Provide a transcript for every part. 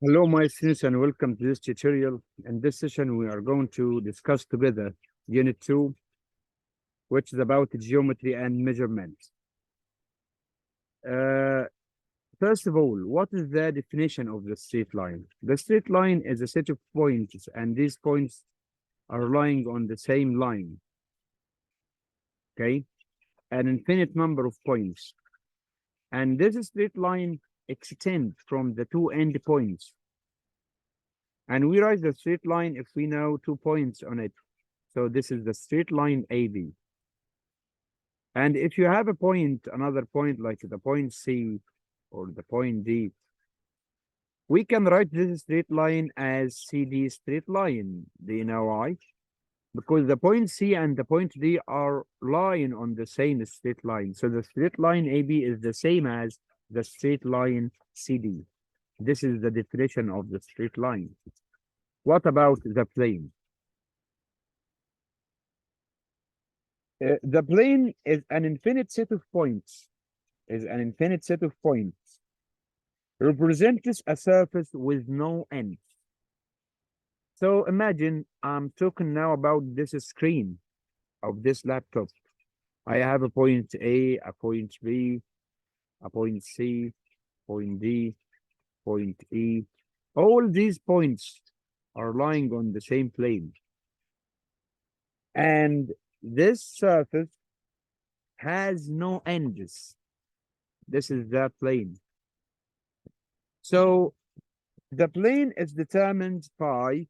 Hello, my students, and welcome to this tutorial. In this session, we are going to discuss together Unit 2, which is about geometry and measurement. Uh, First of all, what is the definition of the straight line? The straight line is a set of points, and these points are lying on the same line, okay? An infinite number of points. And this straight line extends from the two end points. And we write the straight line if we know 2 points on it. So this is the straight line AB. And if you have a point, another point like the point C or the point D, we can write this straight line as CD straight line. Do you know why? Because the point C and the point D are lying on the same straight line. So the straight line AB is the same as the straight line CD. This is the definition of the straight line. What about the plane? The plane is an infinite set of points, represents a surface with no end. So imagine I'm talking now about this screen of this laptop. I have a point A, a point B, a point C, point D, point E. All these points are lying on the same plane. And this surface has no ends. This is the plane. So the plane is determined by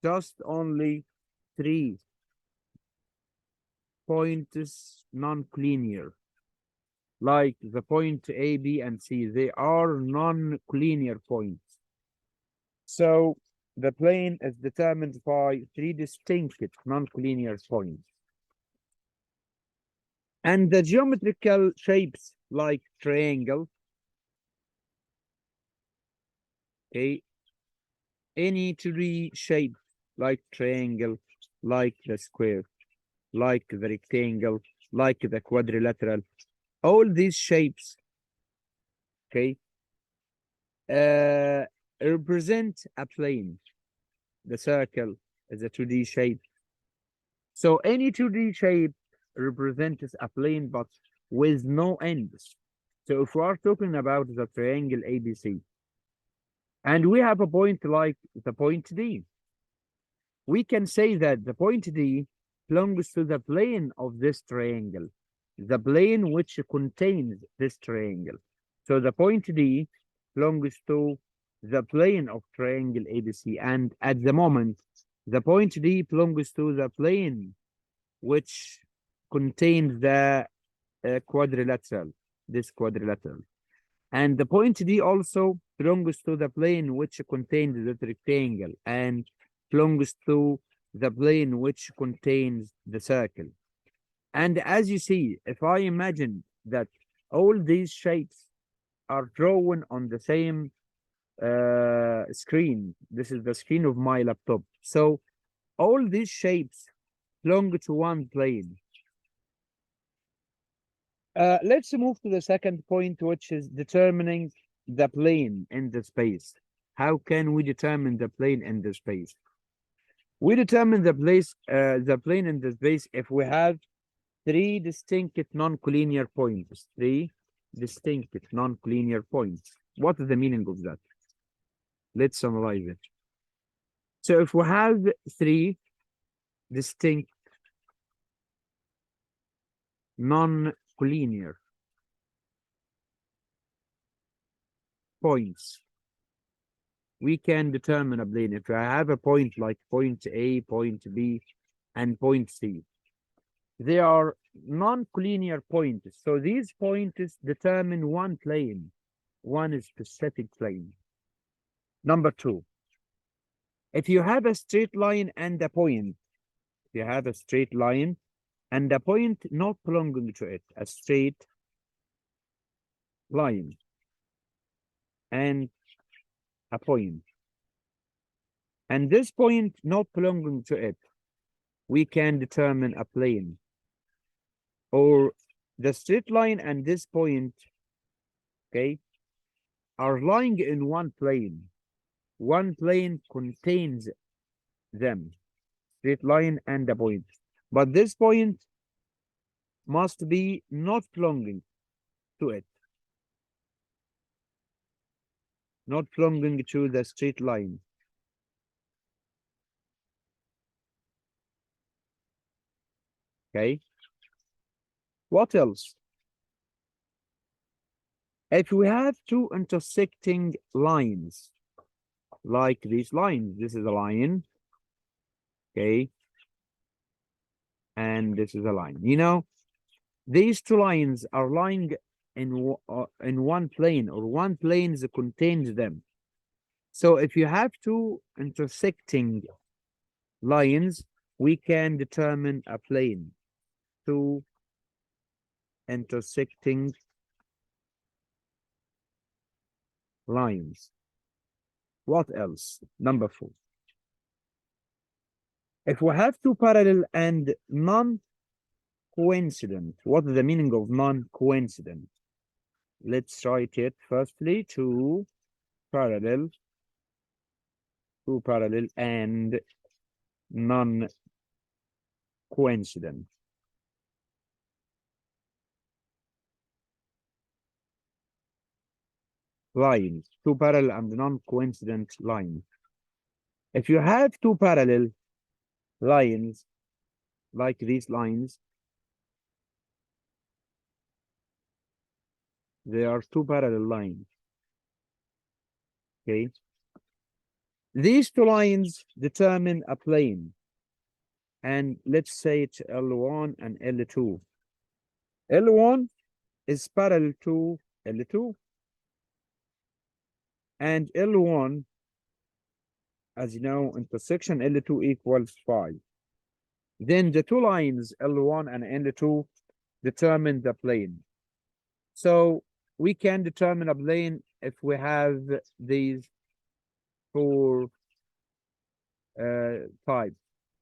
just only 3 points non-collinear, like the point A, B, and C. They are non-collinear points. So the plane is determined by 3 distinct non-collinear points. And the geometrical shapes like triangle, okay, any 3D shape like triangle, like the square, like the rectangle, like the quadrilateral, all these shapes, okay, represent a plane. The circle is a 2D shape. So any 2D shape represents a plane, but with no ends. So if we are talking about the triangle ABC, and we have a point like the point D, we can say that the point D belongs to the plane of this triangle, the plane which contains this triangle. So the point D belongs to the plane of triangle ABC. And at the moment, the point D belongs to the plane which contains the quadrilateral, this quadrilateral. And the point D also belongs to the plane which contains the rectangle and belongs to the plane which contains the circle. And as you see, if I imagine that all these shapes are drawn on the same screen, this is the screen of my laptop. So all these shapes belong to one plane. Let's move to the second point, which is determining the plane in the space. How can we determine the plane in the space? We determine the plane in the space if we have 3 distinct non-collinear points. 3 distinct non-collinear points. What is the meaning of that? Let's summarize it. So if we have 3 distinct non-collinear points, we can determine a plane. If I have a point like point A, point B, and point C, they are non-collinear points. So these points determine one plane, one specific plane. Number 2, if you have a straight line and a point, you have a straight line and a point not belonging to it, a straight line and a point, and this point not belonging to it, we can determine a plane. Or the straight line and this point, okay, are lying in one plane. one plane contains them, straight line and a point. But this point must be not belonging to it, not belonging to the straight line. Okay. What else? If we have two intersecting lines, like these lines, this is a line, okay, and this is a line. You know, these two lines are lying in one plane, or one plane that contains them. So if you have two intersecting lines, we can determine a plane. Two intersecting lines. What else? Number 4. If we have two parallel and non-coincident, what is the meaning of non-coincident? Let's write it firstly. Two parallel and non-coincident lines. Two parallel and non-coincident lines. If you have two parallel lines, like these lines, there are two parallel lines. Okay. These two lines determine a plane. And let's say it's L1 and L2. L1 is parallel to L2. And L1, as you know, intersection L2 equals 5. Then the two lines, L1 and L2, determine the plane. So we can determine a plane if we have these four types: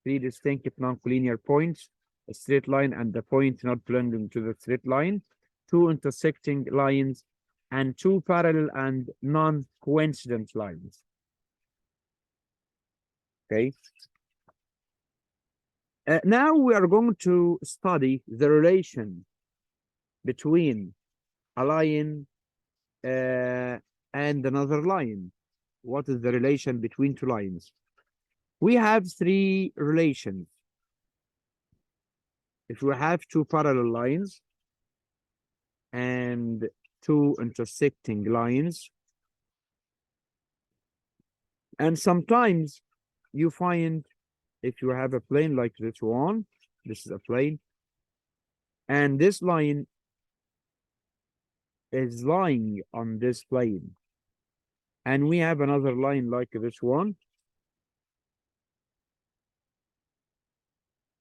3 distinct non-collinear points, a straight line and the point not belonging to the straight line, 2 intersecting lines, and 2 parallel and non-coincident lines. Okay. Now we are going to study the relation between a line and another line. What is the relation between two lines? We have 3 relations. If we have two parallel lines and two intersecting lines, and sometimes you find, if you have a plane like this one, this is a plane, and this line is lying on this plane, and we have another line like this one.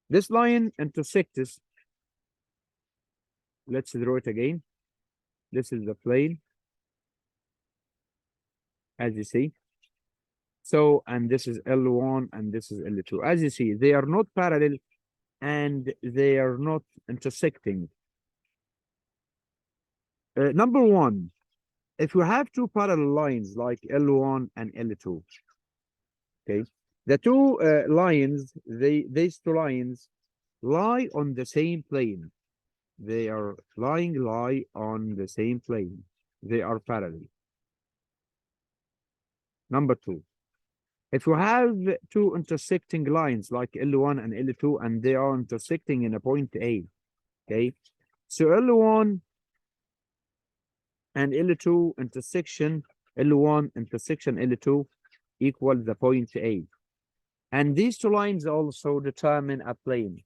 This line intersects. Let's draw it again. This is the plane, as you see. So, and this is L1 and this is L2. As you see, they are not parallel and they are not intersecting. Number 1, if you have two parallel lines like L1 and L2, okay, the two lines, these two lines lie on the same plane. They are lie on the same plane. They are parallel. Number 2, if you have two intersecting lines like L1 and L2 and they are intersecting in a point A, okay, so L1 and L2 intersection, L1 intersection L2 equals the point A. And these two lines also determine a plane.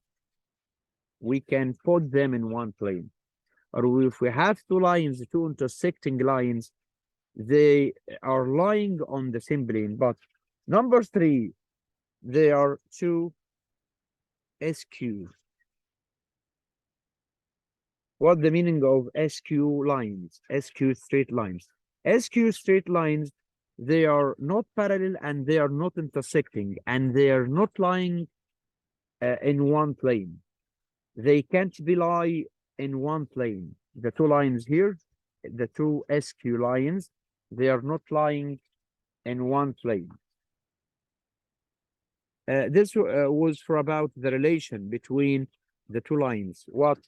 We can put them in one plane. Or if we have two lines, two intersecting lines, they are lying on the same plane. But number 3, they are two SQ. What the meaning of SQ lines? SQ straight lines. SQ straight lines, they are not parallel and they are not intersecting and they are not lying in one plane. They can't be lie in one plane. The two lines here, the two SQ lines, they are not lying in one plane. This was for about the relation between the two lines. What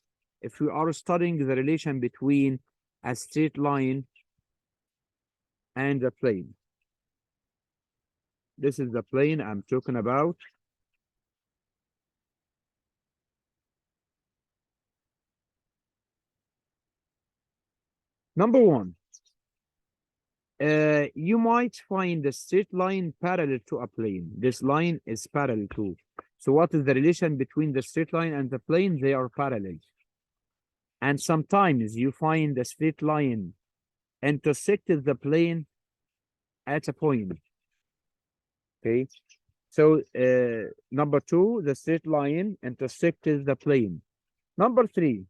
if we are studying the relation between a straight line and a plane? This is the plane I'm talking about. Number one, you might find a straight line parallel to a plane. This line is parallel to. So what is the relation between the straight line and the plane? They are parallel. And sometimes you find a straight line intersected the plane at a point. Okay. So number two, the straight line intersected the plane. Number three,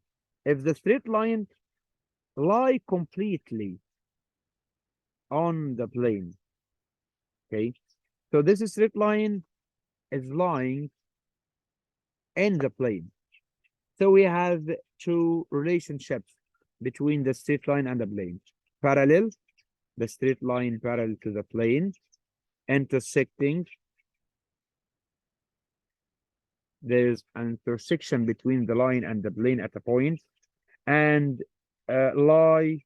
if the straight line lie completely on the plane. Okay. So this straight line is lying in the plane. So we have two relationships between the straight line and the plane. Parallel, the straight line parallel to the plane, intersecting. There's an intersection between the line and the plane at a point, and lie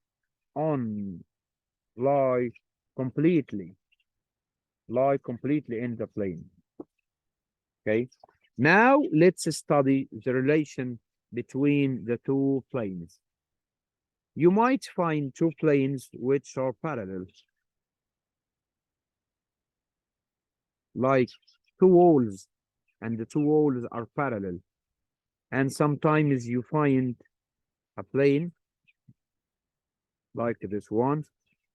on, lie completely, lie completely in the plane. Okay. Now let's study the relation between the two planes. You might find two planes which are parallel, like two walls, and the two walls are parallel. And sometimes you find a plane like this one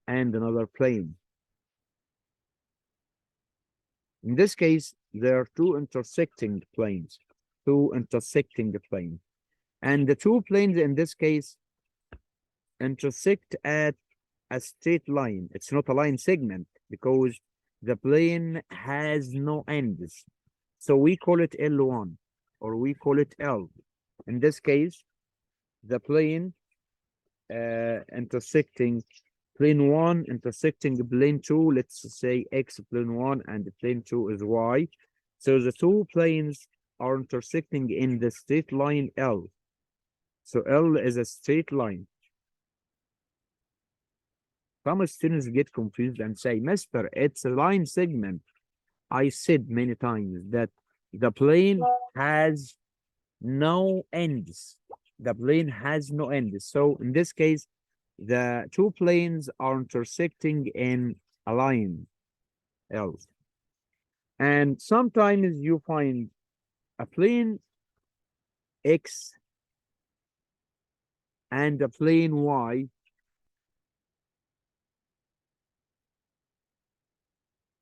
and another plane. In this case, there are two intersecting planes, and the two planes in this case intersect at a straight line. It's not a line segment because the plane has no ends. So we call it L1 or we call it L. In this case, the plane intersecting plane 1 intersecting plane 2, let's say X plane 1 and plane 2 is Y. So the two planes are intersecting in the straight line L. So L is a straight line. Some students get confused and say, Mister, it's a line segment. I said many times that the plane has no ends. The plane has no ends. So in this case, the two planes are intersecting in a line L. And sometimes you find a plane X and a plane Y.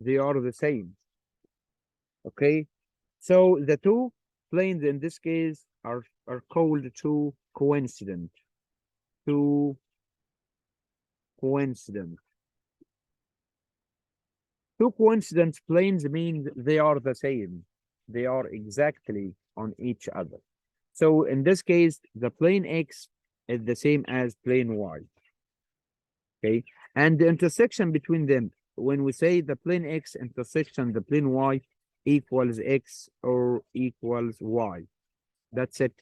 They are the same. Okay. So the two planes in this case are called two coincident. Two coincident. Two coincident planes mean they are the same. They are exactly on each other. So in this case, the plane X is the same as plane Y. Okay. And the intersection between them, when we say the plane X intersection the plane Y equals X or equals Y. That's it.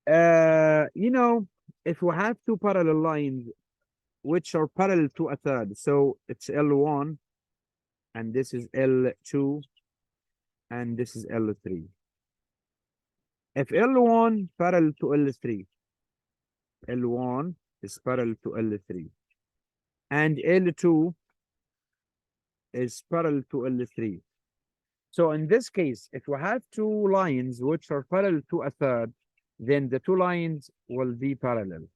You know, if we have two parallel lines which are parallel to a third, so it's L1 and this is L2 and this is L3. If L1 parallel to L3, L1 is parallel to L3 and L2 is parallel to L3. So in this case, if we have two lines which are parallel to a third, then the two lines will be parallel.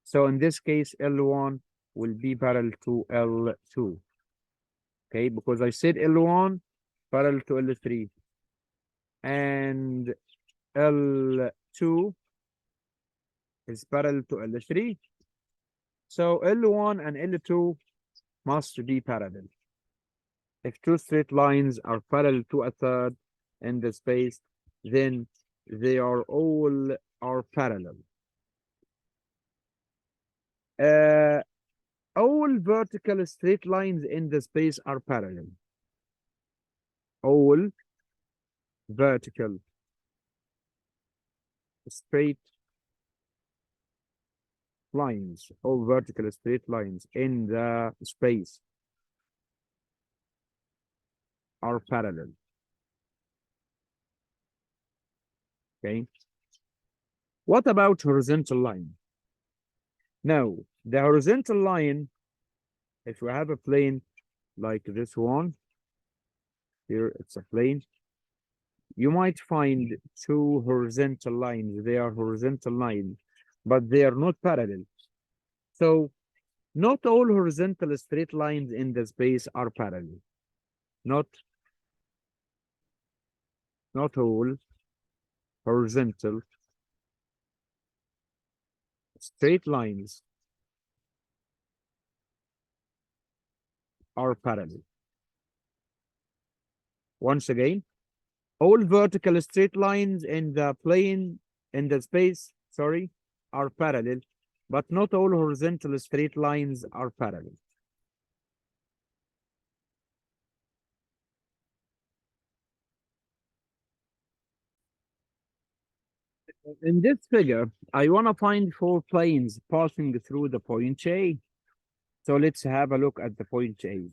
So in this case, L1 will be parallel to L2. Okay, because I said L1 parallel to L3 and L2 is parallel to L3. So L1 and L2 must be parallel. If two straight lines are parallel to a third in the space, then they are all parallel. All all vertical straight lines in the space are parallel. All vertical straight lines, all vertical straight lines in the space are parallel. Okay. What about horizontal line? Now, the horizontal line, if we have a plane like this one, here it's a plane, you might find two horizontal lines. They are horizontal lines, but they are not parallel. So, not all horizontal straight lines in the space are parallel. Not all horizontal straight lines are parallel. Once again, all vertical straight lines in the plane, in the space, sorry, are parallel, but not all horizontal straight lines are parallel. In this figure, I want to find four planes passing through the point A. So let's have a look at the point A.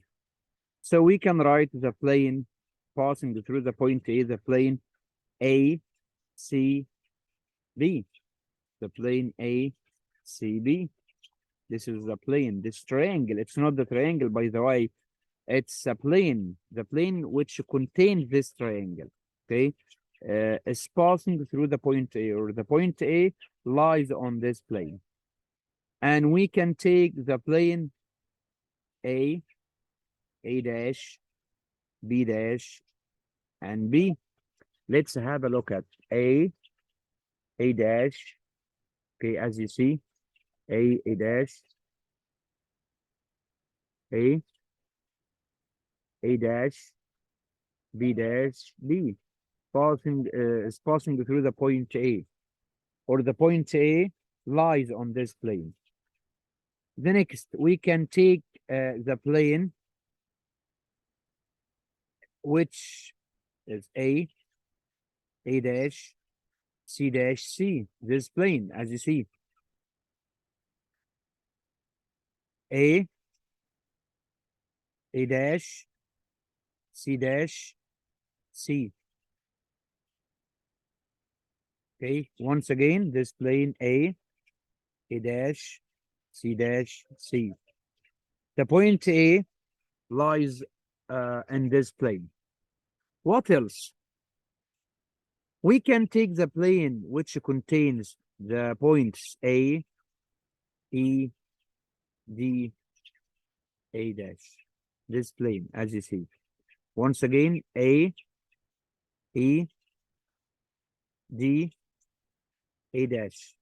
So we can write the plane passing through the point A, the plane A, C, B. The plane A, C, B. This is the plane, this triangle. It's not the triangle, by the way. It's a plane, the plane which contains this triangle. Okay. Is passing through the point A, or the point A lies on this plane. And we can take the plane A dash, B dash, and B. Let's have a look at A dash. Okay, as you see, A dash, A dash, B dash, B. Is passing through the point A, or the point A lies on this plane. The next, we can take the plane which is A dash, C dash, C. This plane, as you see, A dash, C dash, C. Okay, once again, this plane A dash, C dash, C. The point A lies in this plane. What else? We can take the plane which contains the points A, E, D, A dash. This plane, as you see. Once again, A, E, D, A dash.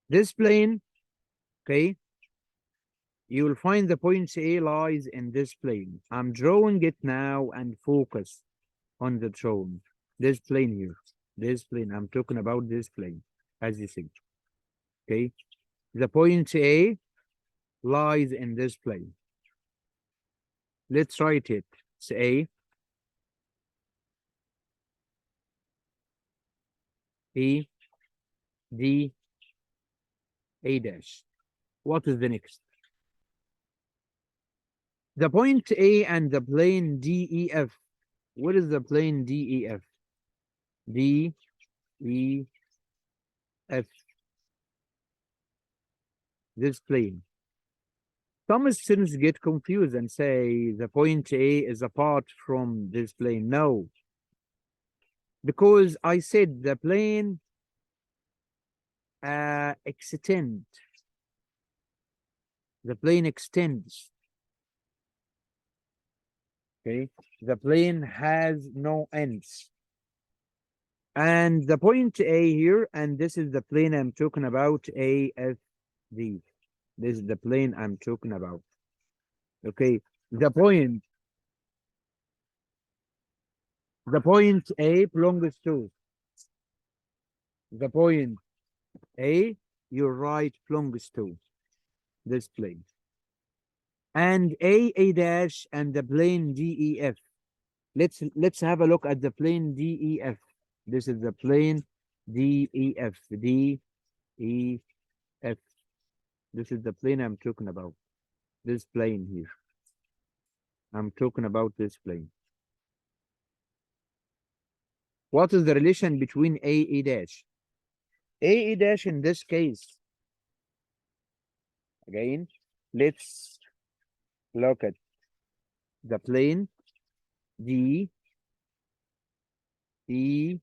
This plane, okay, you will find the point A lies in this plane. I'm drawing it now and focus on the drawing. This plane here, this plane, I'm talking about this plane, as you see. Okay, the point A lies in this plane. Let's write it. It's A, E, D, A dash. What is the next? The point A and the plane DEF. What is the plane DEF? DEF. This plane. Some students get confused and say the point A is apart from this plane. No. Because I said the plane extend. The plane extends. Okay. The plane has no ends. And the point A here, and this is the plane I'm talking about, AFD. This is the plane I'm talking about. Okay. The point A belongs to the point A, your right belongs to. this plane. And A dash and the plane DEF. Let's have a look at the plane DEF. This is the plane DEF. DEF. This is the plane I'm talking about. This plane here. I'm talking about this plane. What is the relation between A dash? A dash in this case, again, let's look at the plane D E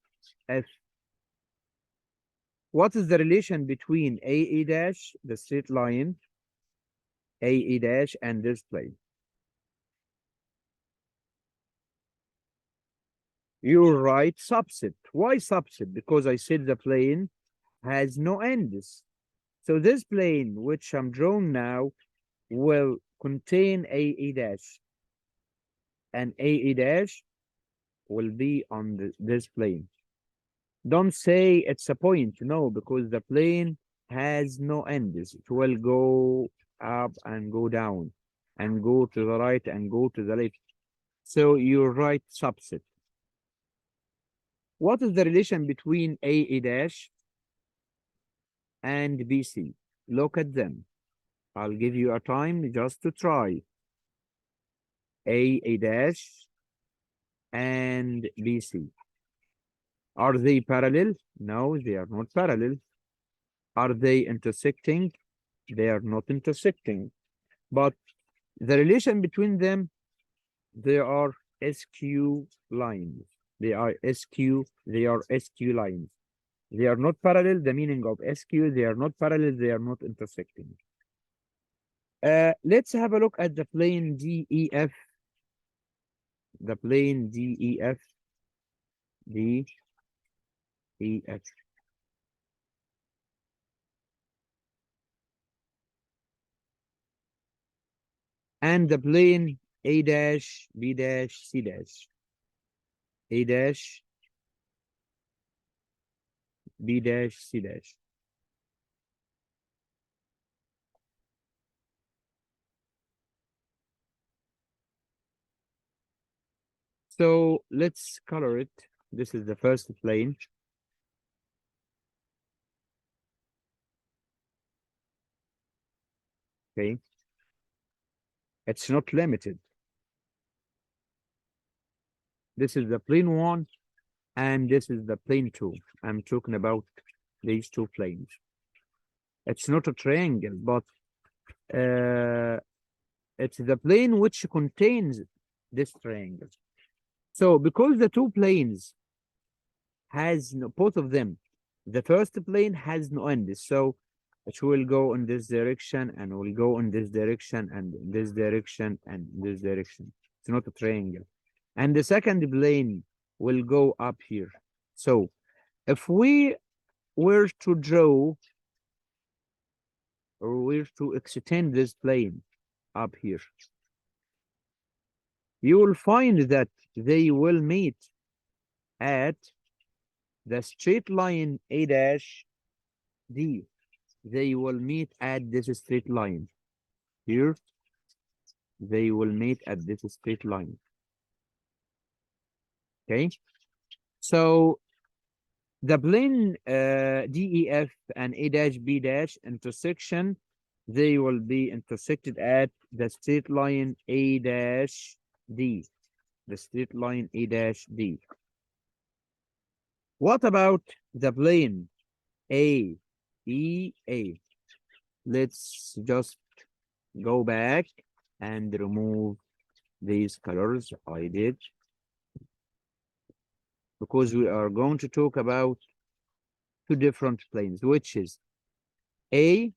F. What is the relation between A dash, the straight line, A dash, and this plane? You're right, subset. Why subset? Because I said the plane has no ends. So this plane, which I'm drawing now, will contain A dash, and A dash will be on this plane. Don't say it's a point, no, because the plane has no ends. It will go up and go down, and go to the right and go to the left. So you're right, subset. What is the relation between A dash and BC? Look at them. I'll give you a time just to try. A dash and BC. Are they parallel? No, they are not parallel. Are they intersecting? They are not intersecting. But the relation between them, they are SQ lines. They are SQ lines. They are not parallel. The meaning of SQ, they are not parallel, they are not intersecting. Let's have a look at the plane DEF. The plane DEF. DEF. And the plane A dash, B dash, C dash. A dash, B dash, C dash. So let's color it. This is the first plane. Okay. It's not limited. This is the plane one, and this is the plane two. I'm talking about these two planes. It's not a triangle, but it's the plane which contains this triangle. So because the two planes has no, both of them, the first plane has no end, so it will go in this direction and will go in this direction and in this direction and this direction. It's not a triangle. And the second plane will go up here. So if we were to draw or were to extend this plane up here, you will find that they will meet at the straight line A dash D. They will meet at this straight line. Here, they will meet at this straight line. Okay? So the plane DEF and A dash B dash intersection, they will be intersected at the straight line A dash D. The straight line A dash D. What about the plane A, E, A? Let's just go back and remove these colors I did, because we are going to talk about two different planes, which is A,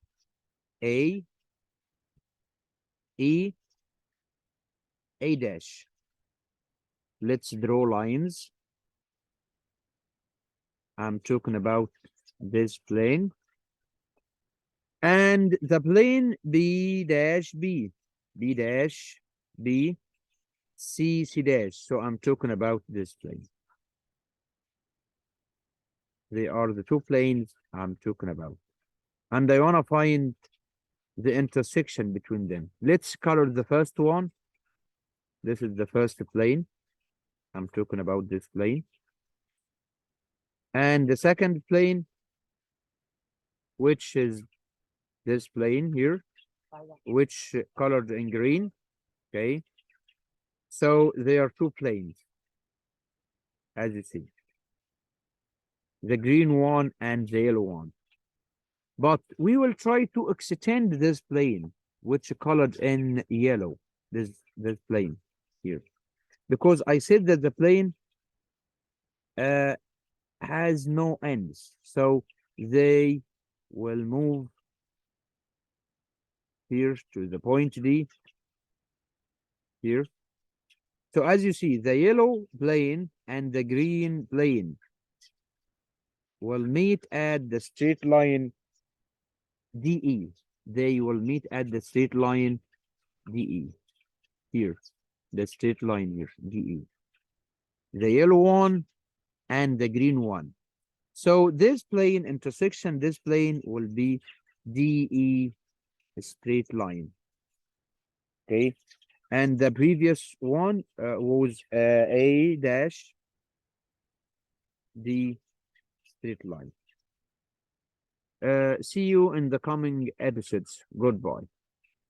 E, A dash. Let's draw lines. I'm talking about this plane. And the plane B dash B, B dash B, C, C dash. So I'm talking about this plane. They are the two planes I'm talking about. And I want to find the intersection between them. Let's color the first one. This is the first plane. I'm talking about this plane. And the second plane, which is this plane here, which colored in green. Okay. So there are two planes, as you see, the green one and the yellow one. But we will try to extend this plane, which colored in yellow, this plane here, because I said that the plane uh, has no ends. So they will move here to the point D here. So as you see, the yellow plane and the green plane will meet at the straight line DE. They will meet at the straight line DE here, the straight line here, DE. The yellow one and the green one. So this plane intersection, this plane will be DE straight line. Okay. And the previous one was A dash D straight line. See you in the coming episodes. Goodbye.